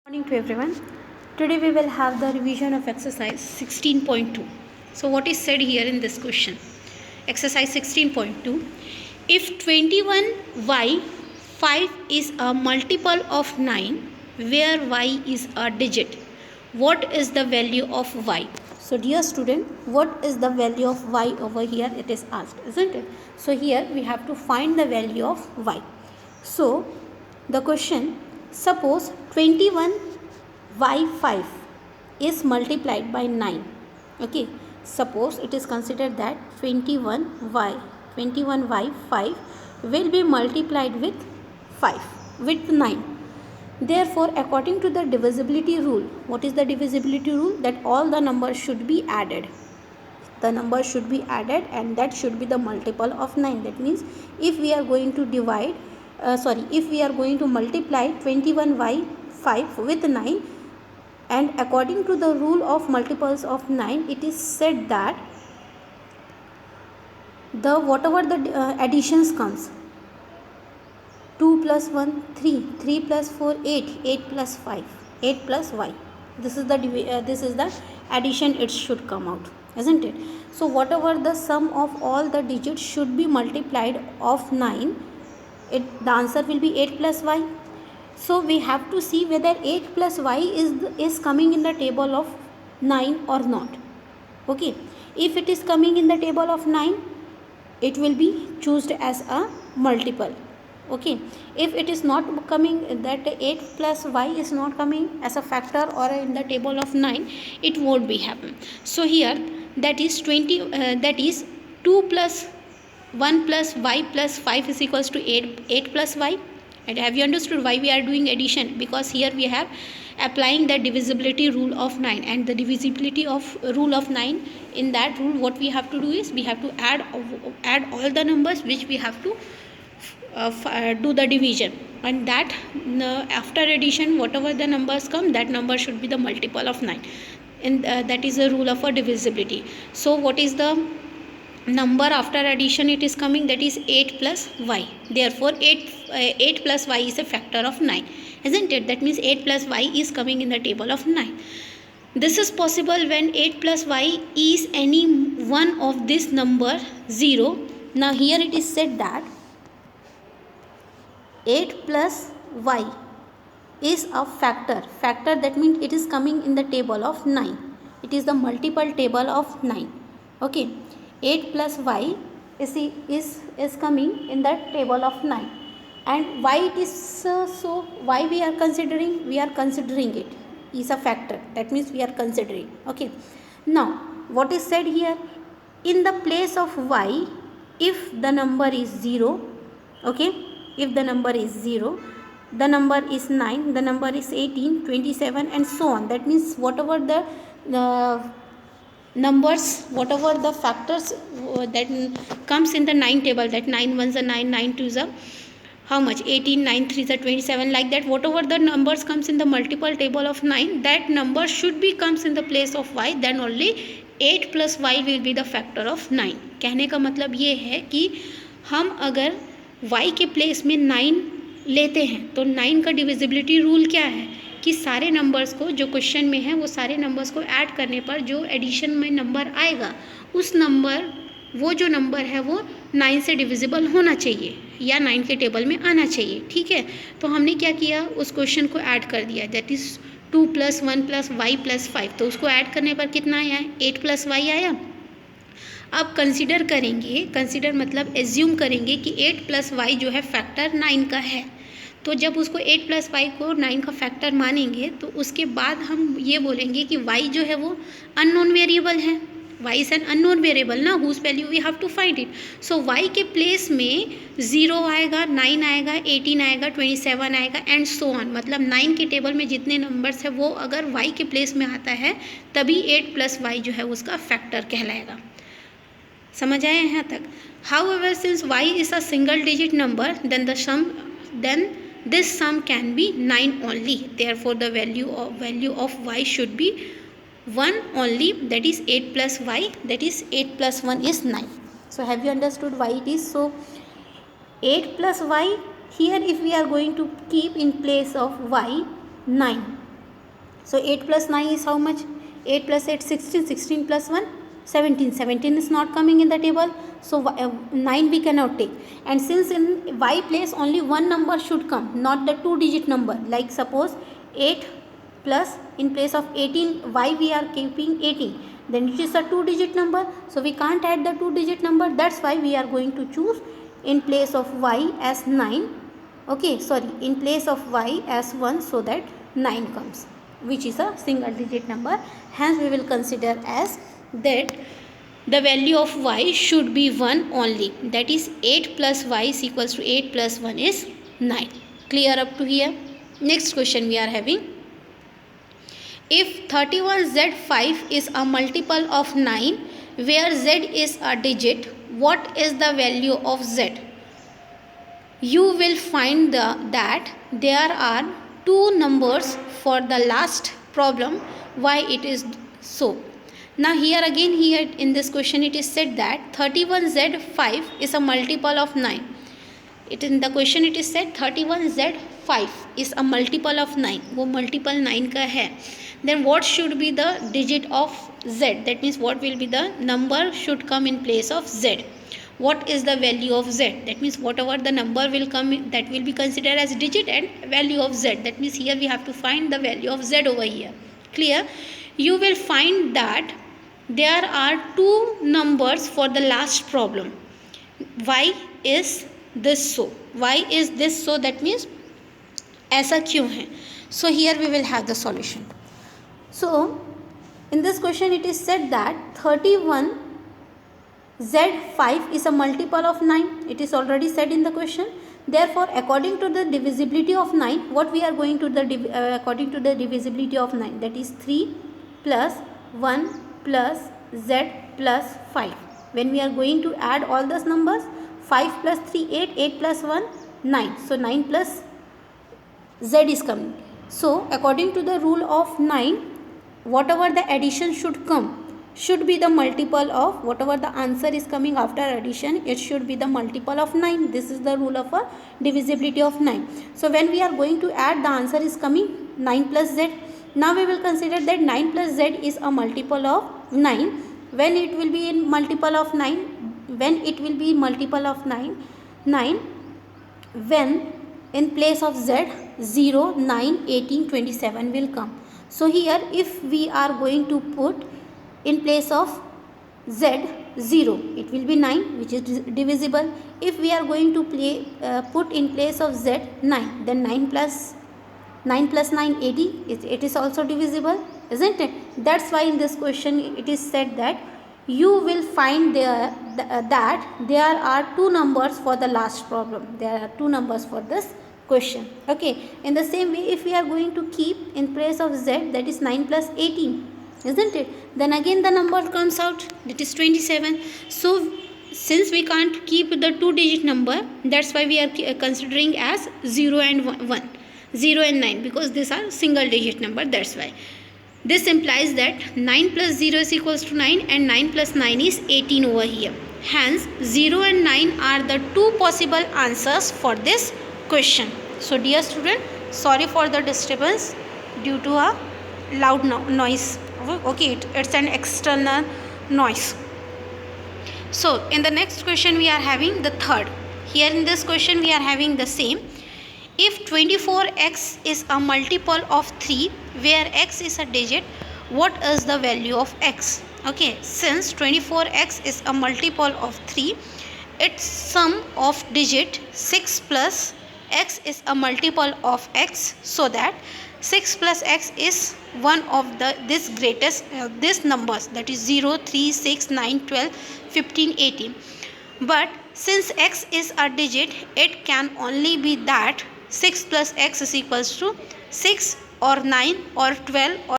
Morning to everyone. Today we will have the revision of exercise 16.2. So what is said here in this question? Exercise 16.2. If 21y5 is a multiple of 9 where y is a digit, what is the value of y? So dear student, what is the value of y over here? It is asked, isn't it? So here we have to find the value of y. So the question, suppose 21y5 is multiplied by 9. Okay, suppose it is considered that 21y5 will be multiplied with 9. Therefore, according to the divisibility rule, what is the divisibility rule? That all the numbers should be added. The number should be added and that should be the multiple of 9. That means if we are going to if we are going to multiply 21y5 with 9, and according to the rule of multiples of 9, it is said that whatever the additions comes, 2 plus 1 3, 3 plus 4 8, 8 plus 5, 8 plus y. This is the addition it should come out, isn't it? So whatever the sum of all the digits should be multiplied of 9, the answer will be 8 plus y. So we have to see whether 8 plus y is coming in the table of 9 or not. Okay, if it is coming in the table of 9, it will be chosen as a multiple. Okay, if it is not coming, that 8 plus y is not coming as a factor or in the table of 9, it won't be happen. So here that is 2 plus 1 plus y plus 5 is equals to 8 plus y. And have you understood why we are doing addition? Because here we have applying the divisibility rule of 9, and the divisibility of rule of 9, in that rule what we have to do is we have to add all the numbers which we have to do the division, and that after addition whatever the numbers come, that number should be the multiple of 9, and that is a rule of a divisibility. So what is the number after addition it is coming? That is 8 plus y. Therefore 8 plus y is a factor of 9, isn't it? That means 8 plus y is coming in the table of 9. This is possible when 8 plus y is any one of this number 0. Now here it is said that 8 plus y is a factor, that means it is coming in the table of 9. It is the multiple table of 9. Okay, 8 plus y is coming in the table of 9, and why it is so why we are considering it is a factor, that means we are considering. Okay, now what is said here, in the place of y, if the number is 0, okay, if the number is 0, the number is 9, the number is 18, 27 and so on. That means whatever the numbers, whatever the factors that comes in the 9 table, that 9 ones are 9, 9 twos are how much, 18, 9 threes are 27, like that whatever the numbers comes in the multiple table of 9, that number should be comes in the place of y, then only 8 plus y will be the factor of 9. कहने का मतलब ये है कि हम अगर y के place में 9 लेते हैं तो 9 का डिविजिबिलिटी रूल क्या है कि सारे नंबर्स को, जो क्वेश्चन में है वो सारे नंबर्स को ऐड करने पर जो एडिशन में नंबर आएगा, उस नंबर, वो जो नंबर है वो 9 से डिविजिबल होना चाहिए या 9 के टेबल में आना चाहिए. ठीक है, तो हमने क्या किया, उस क्वेश्चन को ऐड कर दिया, that is 2 plus 1 plus Y plus 5. तो उसको ऐड करने पर कितना आया, 8 प्लस वाई आया. अब कंसिडर मतलब एज्यूम करेंगे कि 8 प्लस वाई जो है फैक्टर 9 का है. तो जब उसको 8 प्लस वाई को 9 का फैक्टर मानेंगे तो उसके बाद हम ये बोलेंगे कि y जो है वो अननोन वेरिएबल है. y is an unknown variable ना, whose value we have to find it. So y के प्लेस में 0 आएगा, 9 आएगा, 18 आएगा, 27 आएगा एंड सो ऑन. मतलब 9 के टेबल में जितने नंबर्स है वो अगर y के प्लेस में आता है तभी 8 प्लस वाई जो है उसका फैक्टर कहलाएगा. समझ आए यहाँ तक? However, since y is a single digit number, then this sum can be 9 only. Therefore, the value of y should be 1 only, that is 8 plus y, that is 8 plus 1 is 9. So have you understood why it is? So 8 plus y, here if we are going to keep in place of y 9, So 8 plus 9 is how much? 8 plus 8 16, 16 plus 1 17, 17 is not coming in the table, so 9 we cannot take. And since in y place only one number should come, not the 2-digit number, like suppose 8 plus in place of 18 y we are keeping 18, then it is a 2-digit number, so we can't add the 2-digit number. That's why we are going to choose in place of y as 9, okay, sorry, in place of y as 1, so that 9 comes, which is a single digit number. Hence we will consider as that the value of y should be 1 only, that is 8 plus y is equals to 8 plus 1 is 9. Clear up to here? Next question we are having, if 31z5 is a multiple of 9 where z is a digit, what is the value of z? You will find that there are two numbers for the last problem. Why it is so? Now here again, here in this question it is said that 31z5 is a multiple of 9. In the question it is said 31z5 is a multiple of 9. वो multiple 9 का है. Then what should be the digit of z? That means what will be the number should come in place of z. What is the value of z? That means whatever the number will come in, that will be considered as digit and value of z. That means here we have to find the value of z over here. Clear? You will find that there are two numbers for the last problem. Why is this so? Why is this so? That means ऐसा क्यों है? So here we will have the solution. So in this question it is said that 31z5 is a multiple of 9. It is already said in the question. Therefore, according to the divisibility of 9, what we are going to the according to the divisibility of 9, that is 3 plus 1 plus z plus 5. When we are going to add all those numbers, 5 plus 3 8, 8 plus 1 9. So 9 plus z is coming. So according to the rule of 9, whatever the addition should come should be the multiple of whatever the answer is coming after addition, it should be the multiple of 9. This is the rule of a divisibility of 9. So when we are going to add, the answer is coming 9 plus z. Now we will consider that 9 plus z is a multiple of 9. When it will be in multiple of 9, when it will be multiple of 9, when in place of z 0, 9, 18, 27 will come. So here if we are going to put in place of z 0, it will be 9, which is divisible. If we are going to put in place of z 9, then 9 plus 9, 80, it is also divisible, isn't it? That's why in this question it is said that you will find that there are two numbers for the last problem. There are two numbers for this question. Okay. In the same way, if we are going to keep in place of z, that is 9 plus 18, isn't it? Then again the number comes out, that is 27. So since we can't keep the 2-digit number, that's why we are considering as 0 and 1, 0 and 9, because these are single digit number. That's why this implies that 9 plus 0 is equals to 9 and 9 plus 9 is 18 over here. Hence 0 and 9 are the two possible answers for this question. So dear student, sorry for the disturbance due to a loud noise. Okay, it's an external noise. So in the next question we are having the third. Here in this question we are having the same. If 24x is a multiple of 3 where x is a digit, what is the value of x? Okay, since 24x is a multiple of 3, its sum of digit 6 plus x is a multiple of x, so that 6 plus x is one of this numbers, that is 0, 3, 6, 9, 12, 15, 18. But since x is a digit, it can only be that 6 plus x is equals to 6 or 9 or 12 or